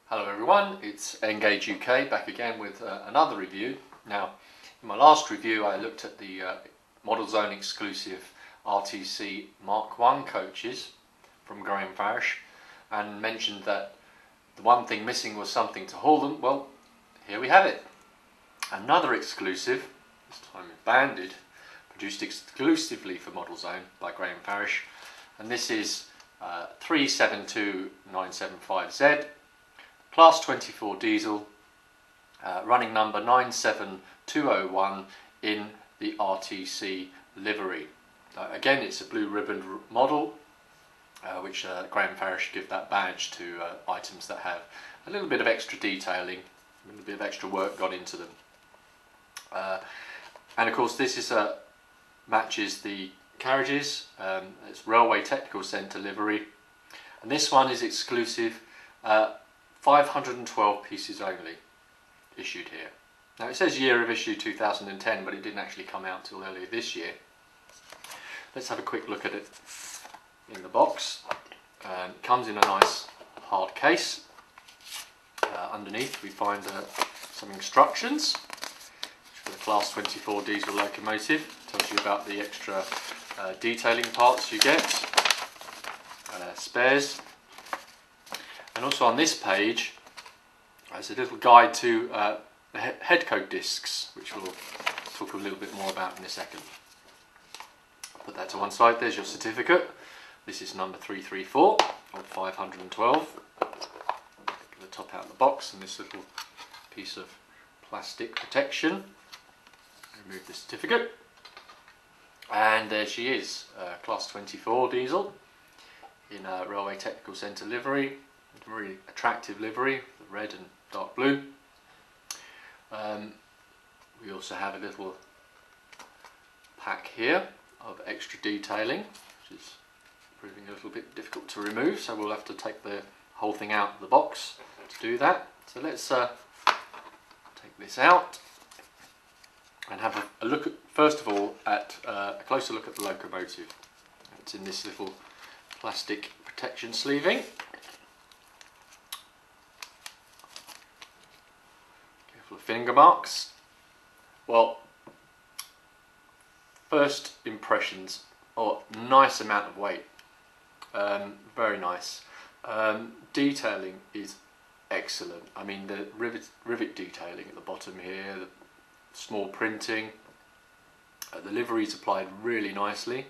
Hello everyone, it's Engage UK back again with another review. Now, in my last review I looked at the Modelzone exclusive RTC Mark 1 coaches from Graham Farish and mentioned that the one thing missing was something to haul them. Well, here we have it. Another exclusive, this time banded, produced exclusively for Modelzone by Graham Farish, and this is 372975Z. Class 24 diesel, running number 97201 in the RTC livery. Again, it's a blue ribbon model, which Graham Farish give that badge to items that have a little bit of extra detailing, a little bit of extra work gone into them. And of course this is matches the carriages. It's Railway Technical Centre livery, and this one is exclusive. 512 pieces only issued here. Now it says year of issue 2010, but it didn't actually come out till earlier this year. Let's have a quick look at it in the box. It comes in a nice hard case. Underneath we find some instructions for the Class 24 diesel locomotive. Tells you about the extra detailing parts you get, spares. And also on this page there's a little guide to the head coat discs, which we'll talk a little bit more about in a second. I'll put that to one side. There's your certificate. This is number 334 of 512. Get the top out of the box and this little piece of plastic protection. Remove the certificate. And there she is, Class 24 diesel in a Railway Technical Centre livery. A really attractive livery, the red and dark blue. We also have a little pack here of extra detailing, which is proving a little bit difficult to remove, so we'll have to take the whole thing out of the box to do that. So let's take this out and have a look at, first of all, at a closer look at the locomotive. It's in this little plastic protection sleeving. Finger marks. Well, first impressions, nice amount of weight, very nice. Detailing is excellent. I mean, the rivet detailing at the bottom here, the small printing, the livery is applied really nicely.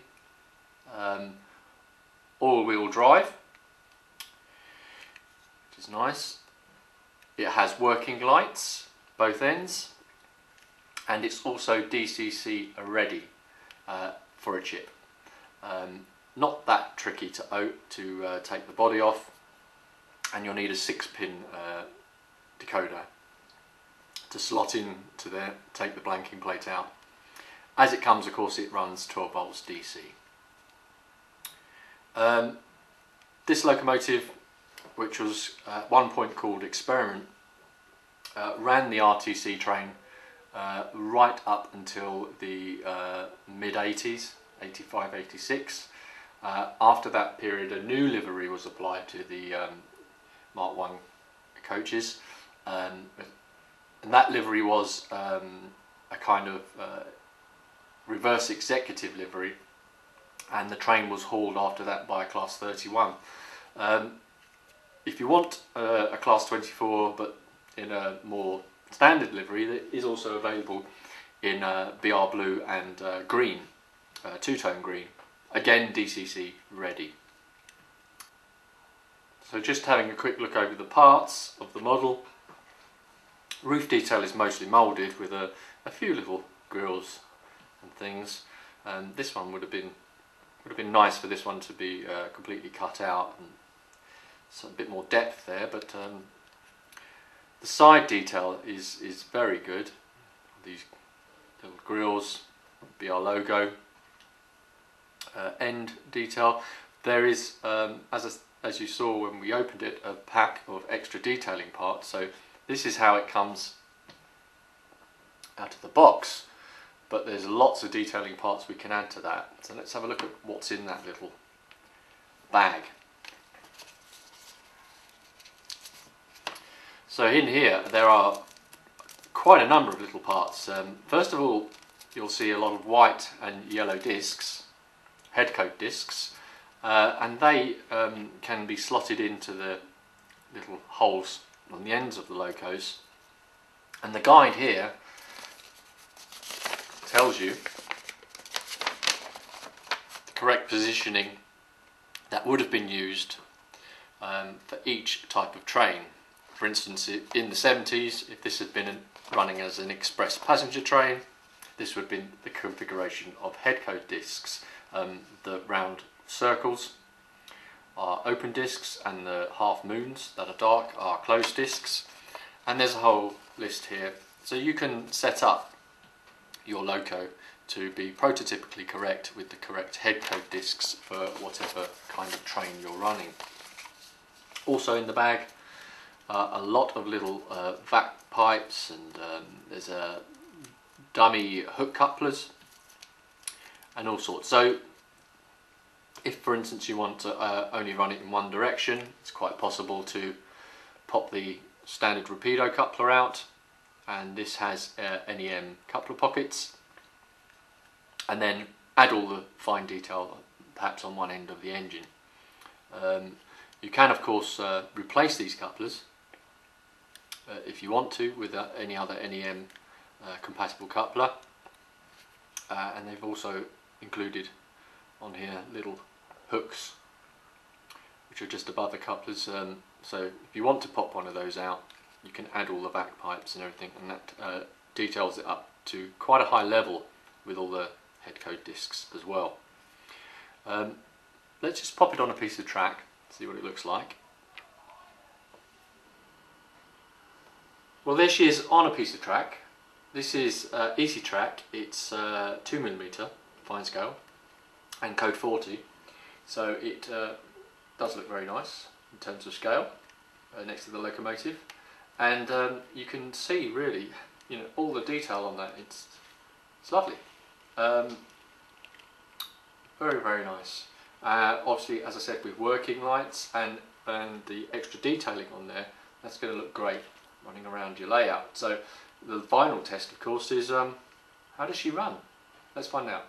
All-wheel drive, which is nice. It has working lights both ends, and it's also DCC ready for a chip. Not that tricky to take the body off, and you'll need a 6-pin decoder to slot in to there, take the blanking plate out. As it comes, of course, it runs 12 volts DC. This locomotive, which was at one point called Experiment, ran the RTC train right up until the mid-80s, 85, 86. After that period, a new livery was applied to the Mark 1 coaches, and that livery was a kind of reverse executive livery, and the train was hauled after that by a Class 31. If you want a Class 24 but in a more standard livery, that is also available in BR blue and green, two-tone green, again DCC ready. So just having a quick look over the parts of the model. Roof detail is mostly moulded with a few little grills and things, and this one would have been nice for this one to be completely cut out and some bit more depth there, but the side detail is very good. These little grills, BR logo, end detail. There is, as you saw when we opened it, a pack of extra detailing parts. So this is how it comes out of the box, but there's lots of detailing parts we can add to that. So let's have a look at what's in that little bag. So in here there are quite a number of little parts. First of all, you'll see a lot of white and yellow discs, head coat discs, and they can be slotted into the little holes on the ends of the locos. And the guide here tells you the correct positioning that would have been used for each type of train. For instance, in the 70s, if this had been running as an express passenger train, this would have been the configuration of head coat discs. The round circles are open discs, and the half moons that are dark are closed discs. And there's a whole list here, so you can set up your loco to be prototypically correct with the correct head coat discs for whatever kind of train you're running. Also in the bag, a lot of little vac pipes, and there's a dummy hook couplers and all sorts. So if, for instance, you want to only run it in one direction, it's quite possible to pop the standard rapido coupler out, and this has NEM coupler pockets, and then add all the fine detail perhaps on one end of the engine. You can of course replace these couplers if you want to with any other NEM compatible coupler, and they've also included on here little hooks which are just above the couplers, so if you want to pop one of those out, you can add all the back pipes and everything, and that details it up to quite a high level with all the head coat discs as well. Let's just pop it on a piece of track, see what it looks like. Well, there she is on a piece of track. This is Easy Track. It's 2mm fine scale and code 40, so it does look very nice in terms of scale next to the locomotive, and you can see really, you know, all the detail on that. It's lovely. Very, very nice. Obviously, as I said, with working lights and the extra detailing on there, that's going to look great running around your layout. So the final test, of course, is how does she run? Let's find out.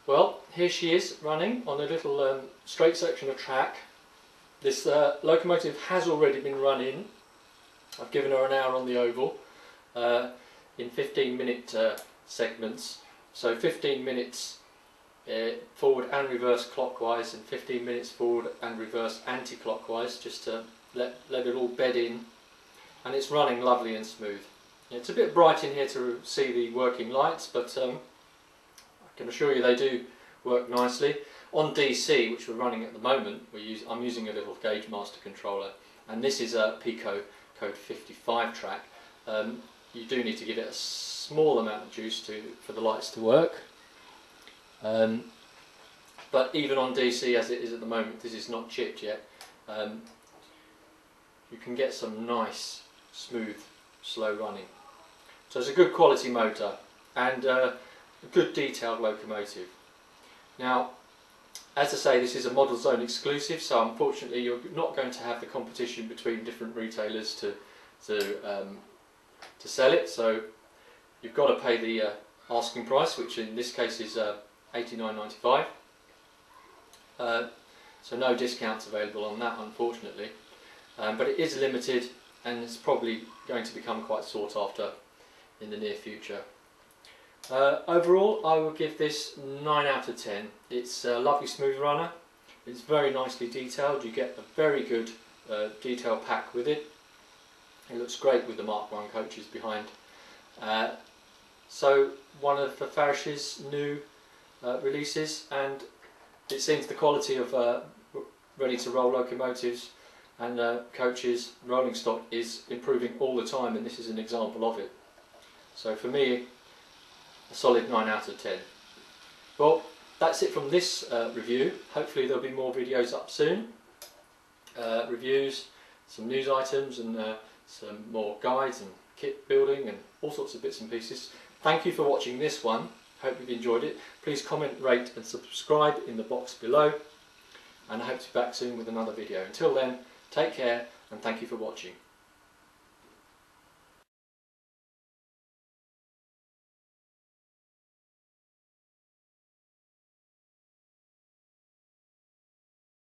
Well, here she is running on a little straight section of track. This locomotive has already been run in. I've given her an hour on the oval in 15-minute segments. So 15 minutes forward and reverse clockwise, and 15 minutes forward and reverse anti-clockwise, just to let it all bed in. And it's running lovely and smooth. It's a bit bright in here to see the working lights, but I can assure you they do work nicely. On DC, which we're running at the moment, I'm using a little gauge master controller, and this is a Pico code 55 track. You do need to give it a small amount of juice for the lights to work. But even on DC, as it is at the moment, this is not chipped yet. You can get some nice, smooth, slow running. So it's a good quality motor and a good detailed locomotive. Now, as I say, this is a Modelzone exclusive, so unfortunately you're not going to have the competition between different retailers to sell it. So you've got to pay the asking price, which in this case is $89.95. So no discounts available on that, unfortunately. But it is limited, and it's probably going to become quite sought after in the near future. Overall, I will give this 9 out of 10. It's a lovely smooth runner. It's very nicely detailed. You get a very good detail pack with it. It looks great with the Mark I coaches behind. So one of the Farish's new releases, and it seems the quality of ready to roll locomotives and coaches, rolling stock, is improving all the time, and this is an example of it. So for me, a solid 9 out of 10. Well, that's it from this review. Hopefully there'll be more videos up soon. Reviews, some news items, and some more guides and kit building and all sorts of bits and pieces. Thank you for watching this one. Hope you've enjoyed it. Please comment, rate and subscribe in the box below, and I hope to be back soon with another video. Until then, take care and thank you for watching.